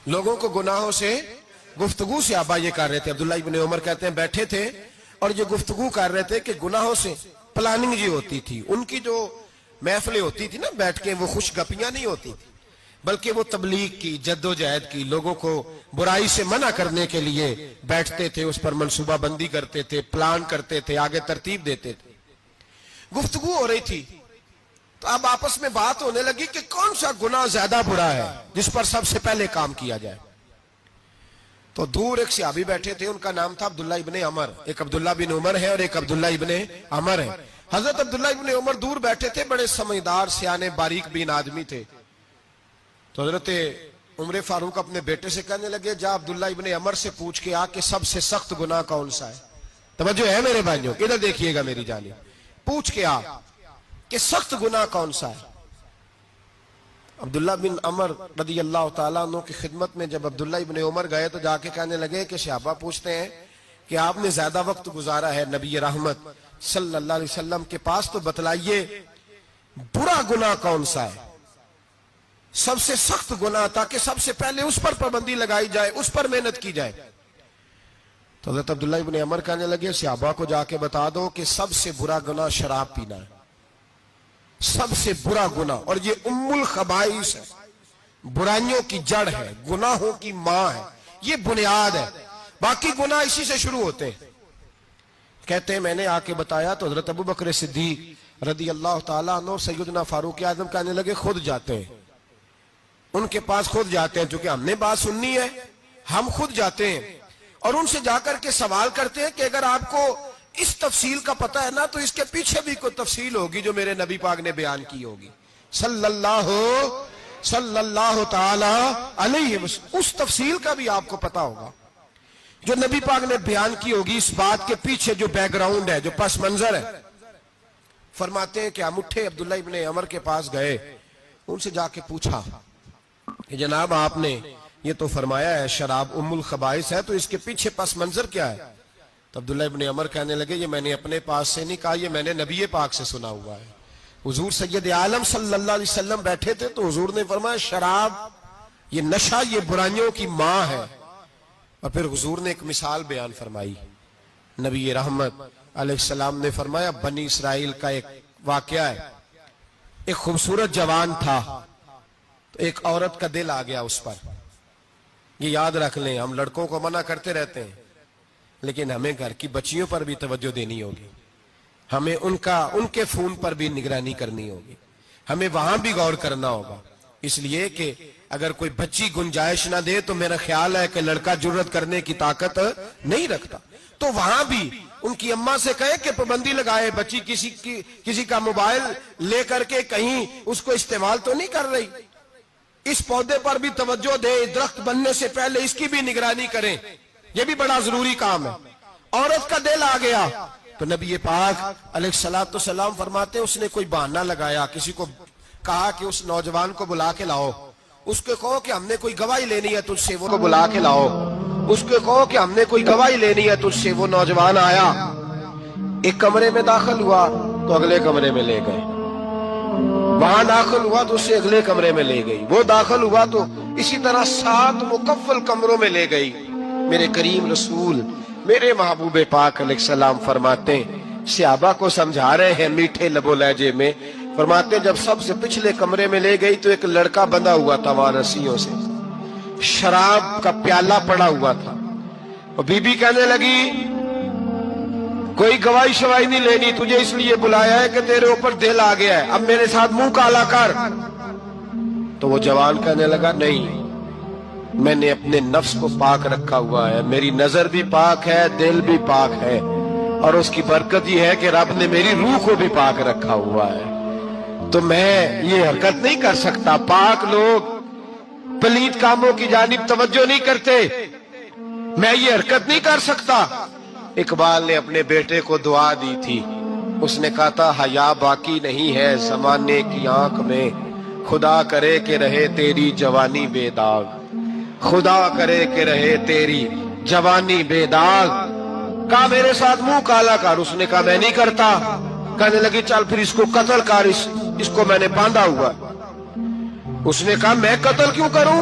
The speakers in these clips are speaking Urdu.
لوگوں کو گناہوں سے گفتگو سے آبا یہ کر رہے تھے. عبداللہ ابن عمر کہتے ہیں بیٹھے تھے اور یہ گفتگو کر رہے تھے کہ گناہوں سے پلاننگ جی ہوتی تھی. ان کی جو محفلیں ہوتی تھی نا بیٹھ کے، وہ خوش گپیاں نہیں ہوتی تھی، بلکہ وہ تبلیغ کی، جد و جہد کی، لوگوں کو برائی سے منع کرنے کے لیے بیٹھتے تھے، اس پر منصوبہ بندی کرتے تھے، پلان کرتے تھے، آگے ترتیب دیتے تھے. گفتگو ہو رہی تھی تو اب آپس میں بات ہونے لگی کہ کون سا گناہ زیادہ برا ہے جس پر سب سے پہلے کام کیا جائے. تو دور ایک صحابی بیٹھے تھے، ان کا نام تھا عبداللہ ابن عمر. ایک عبداللہ بن عمر ہے اور ایک عبداللہ ابن عمر ہے. حضرت عبداللہ ابن عمر دور بیٹھے تھے، بڑے سمجھدار سیانے باریک بین آدمی تھے. تو حضرت عمر فاروق اپنے بیٹے سے کہنے لگے جا عبداللہ ابن عمر سے پوچھ کے آ کہ سب سے سخت گناہ کون سا ہے. توجہ ہے میرے بھائیوں، ادھر دیکھیے گا میری جانب، پوچھ کے آ کہ سخت گناہ کون سا ہے. عبداللہ بن عمر رضی اللہ تعالیٰ عنہ کی خدمت میں جب عبداللہ ابن عمر گئے تو جا کے کہنے لگے کہ صحابہ پوچھتے ہیں کہ آپ نے زیادہ وقت گزارا ہے نبی رحمت صلی اللہ علیہ وسلم کے پاس، تو بتلائیے برا گناہ کون سا ہے، سب سے سخت گناہ، تاکہ سب سے پہلے اس پر پابندی لگائی جائے، اس پر محنت کی جائے. تو حضرت عبداللہ ابن عمر کہنے لگے صحابہ کو جا کے بتا دو کہ سب سے برا گناہ شراب پینا ہے، سب سے برا گناہ، اور یہ ام الخبائث ہے، برائیوں کی جڑ ہے، گناہوں کی ماں ہے، یہ بنیاد ہے، باقی گناہ اسی سے شروع ہوتے ہیں. کہتے ہیں میں نے آ کے بتایا تو حضرت ابو بکر صدیق رضی اللہ تعالیٰ عنہ سیدنا فاروق اعظم کہنے لگے خود جاتے ہیں، ان کے پاس خود جاتے ہیں، چونکہ ہم نے بات سننی ہے ہم خود جاتے ہیں اور ان سے جا کر کے سوال کرتے ہیں کہ اگر آپ کو اس تفصیل کا پتہ ہے نا تو اس کے پیچھے بھی کوئی تفصیل ہوگی جو میرے نبی پاک نے بیان کی ہوگی صلی اللہ تعالی علیہ وسلم. اس تفصیل کا بھی آپ کو پتہ ہوگا جو نبی پاک نے بیان کی ہوگی، اس بات کے پیچھے جو بیک گراؤنڈ ہے، جو پس منظر ہے. فرماتے ہیں کہ ہم اٹھے، عبداللہ ابن عمر کے پاس گئے، ان سے جا کے پوچھا کہ جناب آپ نے یہ تو فرمایا ہے شراب ام الخبائث ہے، تو اس کے پیچھے پس منظر کیا ہے؟ تو عبداللہ ابن عمر کہنے لگے یہ میں نے اپنے پاس سے نہیں کہا، یہ میں نے نبی پاک سے سنا ہوا ہے. حضور سید عالم صلی اللہ علیہ وسلم بیٹھے تھے تو حضور نے فرمایا شراب، یہ نشہ، یہ برائیوں کی ماں ہے. اور پھر حضور نے ایک مثال بیان فرمائی. نبی رحمت علیہ السلام نے فرمایا بنی اسرائیل کا ایک واقعہ ہے. ایک خوبصورت جوان تھا تو ایک عورت کا دل آ گیا اس پر. یہ یاد رکھ لیں، ہم لڑکوں کو منع کرتے رہتے ہیں لیکن ہمیں گھر کی بچیوں پر بھی توجہ دینی ہوگی، ہمیں ان کے فون پر بھی نگرانی کرنی ہوگی، ہمیں وہاں بھی غور کرنا ہوگا. اس لیے کہ اگر کوئی بچی گنجائش نہ دے تو میرا خیال ہے کہ لڑکا جرت کرنے کی طاقت نہیں رکھتا. تو وہاں بھی ان کی اماں سے کہے کہ پابندی لگائے، بچی کسی کا موبائل لے کر کے کہیں اس کو استعمال تو نہیں کر رہی، اس پودے پر بھی توجہ دے، درخت بننے سے پہلے اس کی بھی نگرانی کریں، یہ بھی بڑا ضروری کام ہے. عورت کا دل آ گیا تو نبی پاک علیہ السلام فرماتے اس نے کوئی بہانہ لگایا، کسی کو کہا کہ اس نوجوان کو بلا کے لاؤ، اس کو کہو کہ ہم نے کوئی گواہی لینی ہے تجھ سے، وہ بلا کے لاؤ، اس کو کہو کہ ہم نے کوئی گواہی لینی ہے تجھ سے. وہ نوجوان آیا، ایک کمرے میں داخل ہوا تو اگلے کمرے میں لے گئے، وہاں داخل ہوا تو اسے اگلے کمرے میں لے گئی، وہ داخل ہوا تو اسی طرح 7 مکفل کمروں میں لے گئی. میرے کریم رسول میرے محبوب پاک علیہ السلام فرماتے ہیں، صحابہ کو سمجھا رہے ہیں میٹھے لب و لہجے میں، فرماتے ہیں جب سب سے پچھلے کمرے میں لے گئی تو ایک لڑکا بندھا ہوا تھا وہاں رسیوں سے، شراب کا پیالہ پڑا ہوا تھا. اور بی بی کہنے لگی کوئی گواہی شواہی نہیں لینی، تجھے اس لیے بلایا ہے کہ تیرے اوپر دل آ گیا ہے، اب میرے ساتھ منہ کالا کر. تو وہ جوان کہنے لگا نہیں، میں نے اپنے نفس کو پاک رکھا ہوا ہے، میری نظر بھی پاک ہے، دل بھی پاک ہے، اور اس کی برکت یہ ہے کہ رب نے میری روح کو بھی پاک رکھا ہوا ہے، تو میں یہ حرکت نہیں کر سکتا. پاک لوگ پلید کاموں کی جانب توجہ نہیں کرتے، میں یہ حرکت نہیں کر سکتا. اقبال نے اپنے بیٹے کو دعا دی تھی، اس نے کہا تھا حیا باقی نہیں ہے زمانے کی آنکھ میں، خدا کرے کہ رہے تیری جوانی بے داغ، خدا کرے کہ رہے تیری جوانی بے داغ. کہا میرے ساتھ منہ کالا کر، اس نے کہا میں نہیں کرتا. کہنے لگی چل پھر اس کو قتل کر، اس کو میں نے باندھا ہوا. اس نے کہا میں قتل کیوں کروں،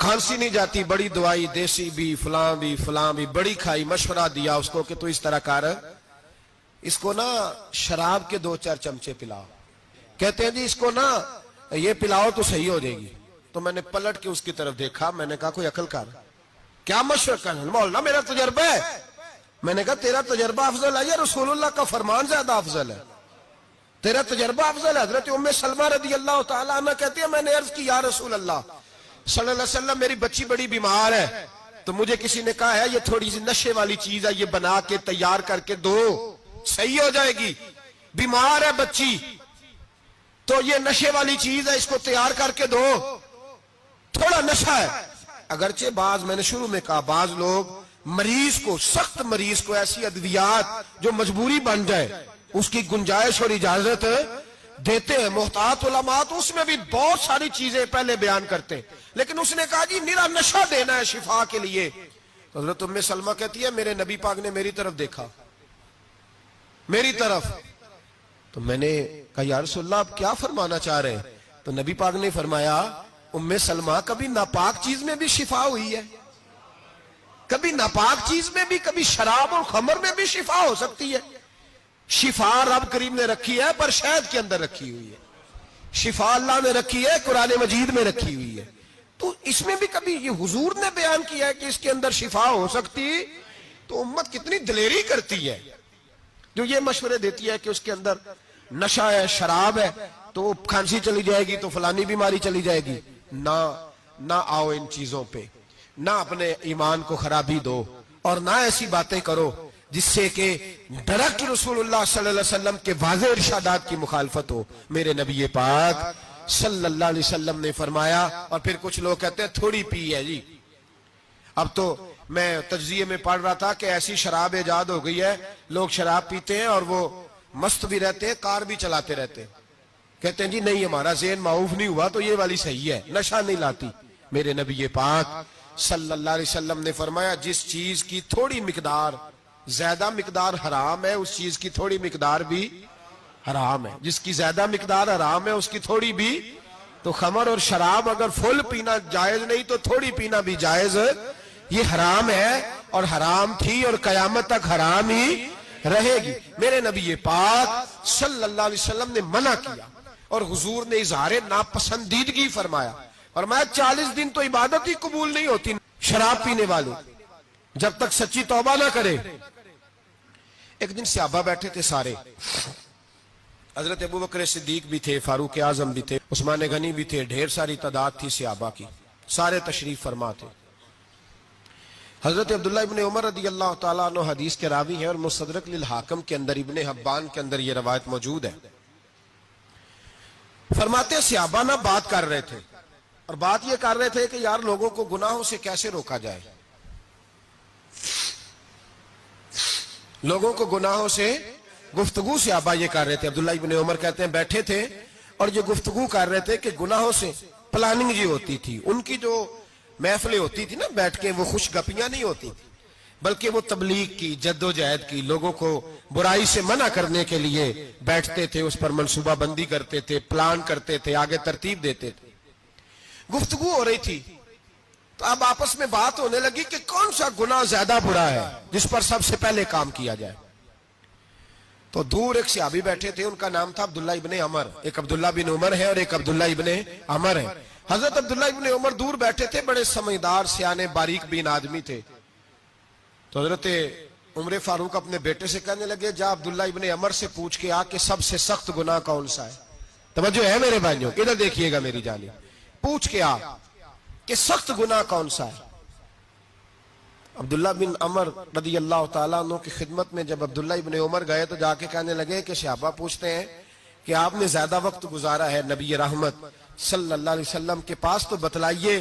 کھانسی نہیں جاتی، بڑی دوائی، دیسی بھی، فلاں بھی، بڑی کھائی، مشورہ دیا اس کو کہ تو اس طرح کر، اس کو نا شراب کے 2-4 چمچے پلاؤ. کہتے ہیں جی اس کو نا یہ پلاؤ تو صحیح ہو جائے گی. تو میں نے پلٹ کے اس کی طرف دیکھا، میں نے کہا کوئی عقل کر، کیا مشورہ کرنا مولانا، میرا تجربہ ہے. میں نے کہا تیرا تجربہ افضل ہے یا رسول اللہ کا فرمان زیادہ افضل ہے؟ تیرا تجربہ افضل ہے. حضرت ام سلمہ رضی اللہ تعالیٰ عنہ کہتی ہے میں نے عرض کی یا رسول اللہ صلی اللہ علیہ وسلم میری بچی بڑی بیمار ہے، تو مجھے کسی نے کہا ہے یہ تھوڑی سی نشے والی چیز ہے، یہ بنا کے تیار کر کے دو، صحیح ہو جائے گی. بیمار ہے بچی تو یہ نشے والی چیز ہے، اس کو تیار کر کے دو، تھوڑا نشہ ہے. اگرچہ بعض، میں نے شروع میں کہا، بعض لوگ مریض کو، سخت مریض کو ایسی ادویات جو مجبوری بن جائے اس کی گنجائش اور اجازت دیتے ہیں. محتاط علماء تو اس میں بھی بہت ساری چیزیں پہلے بیان کرتے ہیں، لیکن اس نے کہا جی میرا نشہ دینا ہے شفا کے لیے. حضرت ام سلمہ کہتی ہے میرے نبی پاک نے میری طرف دیکھا، میری طرف. تو میں نے کہا یا رسول اللہ آپ کیا فرمانا چاہ رہے ہیں؟ تو نبی پاک نے فرمایا ام سلمہ کبھی ناپاک چیز میں بھی شفا ہوئی ہے، کبھی ناپاک چیز میں بھی، کبھی شراب اور خمر میں بھی شفا ہو سکتی ہے. شفا رب کریم نے رکھی ہے پر شہد کے اندر رکھی ہوئی ہے، شفا اللہ نے رکھی ہے قرآن مجید میں رکھی ہوئی ہے. تو اس میں بھی کبھی یہ حضور نے بیان کیا ہے کہ اس کے اندر شفا ہو سکتی، تو امت کتنی دلیری کرتی ہے جو یہ مشورے دیتی ہے کہ اس کے اندر نشہ ہے، شراب ہے، تو کھانسی چلی جائے گی تو فلانی بیماری چلی جائے گی. نہ آؤ ان چیزوں پہ، نہ اپنے ایمان کو خرابی دو، اور نہ ایسی باتیں کرو جس سے کہ ڈائریکٹ رسول اللہ صلی اللہ علیہ وسلم کے واضح ارشادات کی مخالفت ہو. میرے نبی پاک صلی اللہ علیہ وسلم نے فرمایا. اور پھر کچھ لوگ کہتے ہیں تھوڑی پی ہے جی. اب تو میں تجزیے میں پڑھ رہا تھا کہ ایسی شراب ایجاد ہو گئی ہے، لوگ شراب پیتے ہیں اور وہ مست بھی رہتے ہیں، کار بھی چلاتے رہتے ہیں. کہتے ہیں جی نہیں ہمارا ذہن معاف نہیں ہوا تو یہ والی صحیح ہے، نشہ نہیں لاتی. میرے نبی پاک صلی اللہ علیہ وسلم نے فرمایا جس چیز کی تھوڑی مقدار، زیادہ مقدار حرام ہے اس چیز کی تھوڑی مقدار بھی حرام ہے. جس کی زیادہ مقدار حرام ہے اس کی تھوڑی بھی. تو خمر اور شراب اگر فل پینا جائز نہیں تو تھوڑی پینا بھی جائز، یہ حرام ہے اور حرام تھی اور قیامت تک حرام ہی رہے گی. میرے نبی پاک صلی اللہ علیہ وسلم نے منع کیا اور حضور نے اظہار ناپسندیدگی فرمایا. اور میں 40 دن تو عبادت ہی قبول نہیں ہوتی شراب پینے والوں جب تک سچی توبہ نہ کرے. ایک دن صحابہ بیٹھے تھے سارے، حضرت ابو بکر صدیق بھی تھے، فاروق اعظم بھی تھے، عثمان غنی بھی تھے، ڈھیر ساری تعداد تھی صحابہ کی، سارے تشریف فرما تھے. حضرت عبداللہ ابن عمر رضی اللہ تعالیٰ عنہ حدیث کے راوی ہیں اور مستدرک للحاکم کے اندر، ابن حبان کے اندر یہ روایت موجود ہے. فرماتے ہیں صحابہ نہ بات کر رہے تھے، اور بات یہ کر رہے تھے کہ یار لوگوں کو گناہوں سے کیسے روکا جائے، لوگوں کو گناہوں سے گفتگو. صحابہ یہ کر رہے تھے. عبداللہ ابن عمر کہتے ہیں بیٹھے تھے اور یہ گفتگو کر رہے تھے کہ گناہوں سے پلاننگ جی ہوتی تھی. ان کی جو محفلیں ہوتی تھی نا بیٹھ کے، وہ خوش گپیاں نہیں ہوتی تھی بلکہ وہ تبلیغ کی، جد و جہد کی، لوگوں کو برائی سے منع کرنے کے لیے بیٹھتے تھے، اس پر منصوبہ بندی کرتے تھے، پلان کرتے تھے، آگے ترتیب دیتے تھے. گفتگو ہو رہی تھی تو اب آپس میں بات ہونے لگی کہ کون سا گناہ زیادہ برا ہے جس پر سب سے پہلے کام کیا جائے. تو دور ایک صحابی بیٹھے تھے، ان کا نام تھا عبداللہ ابن عمر. ایک عبداللہ بن عمر ہے اور ایک عبداللہ ابن عمر ہے. حضرت عبداللہ ابن عمر دور بیٹھے تھے، بڑے سمجھدار سیانے باریک بین آدمی تھے. تو حضرت عمر فاروق اپنے بیٹے سے کہنے لگے جا عبداللہ ابن عمر سے پوچھ کے آ کہ سب سے سخت گناہ کون سا ہے. توجہ ہے میرے بھائیوں، ادھر دیکھیے گا میری جانب، پوچھ کے آ کہ سخت گناہ کون سا ہے. عبداللہ بن عمر رضی اللہ تعالیٰ عنہ کی خدمت میں جب عبداللہ ابن عمر گئے تو جا کے کہنے لگے کہ صحابہ پوچھتے ہیں کہ آپ نے زیادہ وقت گزارا ہے نبی رحمت صلی اللہ علیہ وسلم کے پاس، تو بتلائیے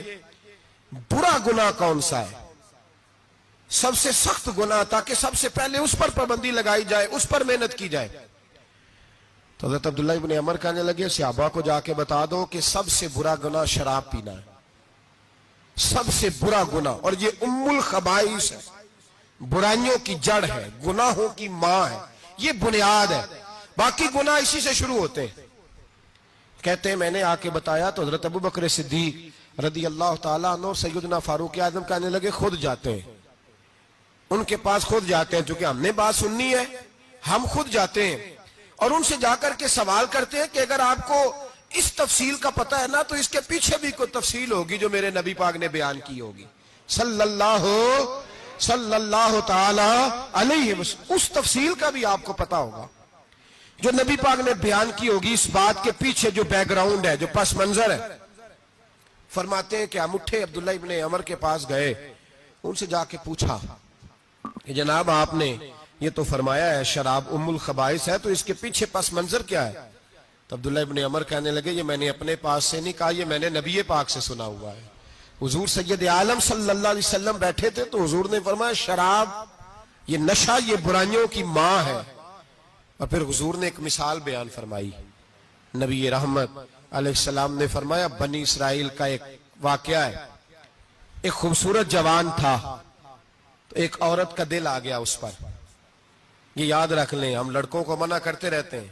برا گناہ کون سا ہے، سب سے سخت گناہ، تاکہ سب سے پہلے اس پر پابندی لگائی جائے، اس پر محنت کی جائے. تو حضرت عبداللہ ابن عمر کہنے لگے صحابہ کو جا کے بتا دو کہ سب سے برا گناہ شراب پینا ہے، سب سے برا گناہ، اور یہ ام الخبائث ہے، برائیوں کی جڑ ہے، گناہوں کی ماں ہے، یہ بنیاد ہے، باقی گناہ اسی سے شروع ہوتے ہیں. کہتے ہیں میں نے آ کے بتایا تو حضرت ابو بکر صدیق رضی اللہ تعالیٰ عنہ سیدنا فاروق اعظم کہنے لگے خود جاتے ہیں، ان کے پاس خود جاتے ہیں، چونکہ ہم نے بات سننی ہے ہم خود جاتے ہیں اور ان سے جا کر کے سوال کرتے ہیں کہ اگر آپ کو اس تفصیل کا پتہ ہے نا تو اس کے پیچھے بھی کوئی تفصیل ہوگی جو میرے نبی پاک نے بیان کی ہوگی صلی اللہ تعالی علیہ وسلم، اس تفصیل کا بھی آپ کو پتہ ہوگا جو نبی پاک نے بیان کی ہوگی، اس بات کے پیچھے جو بیک گراؤنڈ ہے، جو پس منظر ہے۔ فرماتے ہیں کہ ہم اٹھے، عبداللہ ابن عمر کے پاس گئے، ان سے جا کے پوچھا کہ جناب آپ نے یہ تو فرمایا ہے شراب ام الخبائث ہے، تو اس کے پیچھے پس منظر کیا ہے؟ تو عبداللہ ابن عمر کہنے لگے یہ میں نے اپنے پاس سے نہیں کہا، یہ میں نے نبی پاک سے سنا ہوا ہے۔ حضور سید عالم صلی اللہ علیہ وسلم بیٹھے تھے تو حضور نے فرمایا شراب یہ نشہ یہ برائیوں کی ماں ہے، اور پھر حضور نے ایک مثال بیان فرمائی۔ نبی رحمت علیہ السلام نے فرمایا بنی اسرائیل کا ایک واقعہ ہے، ایک خوبصورت جوان تھا تو ایک عورت کا دل آ گیا اس پر۔ یہ یاد رکھ لیں، ہم لڑکوں کو منع کرتے رہتے ہیں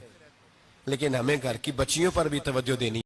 لیکن ہمیں گھر کی بچیوں پر بھی توجہ دینی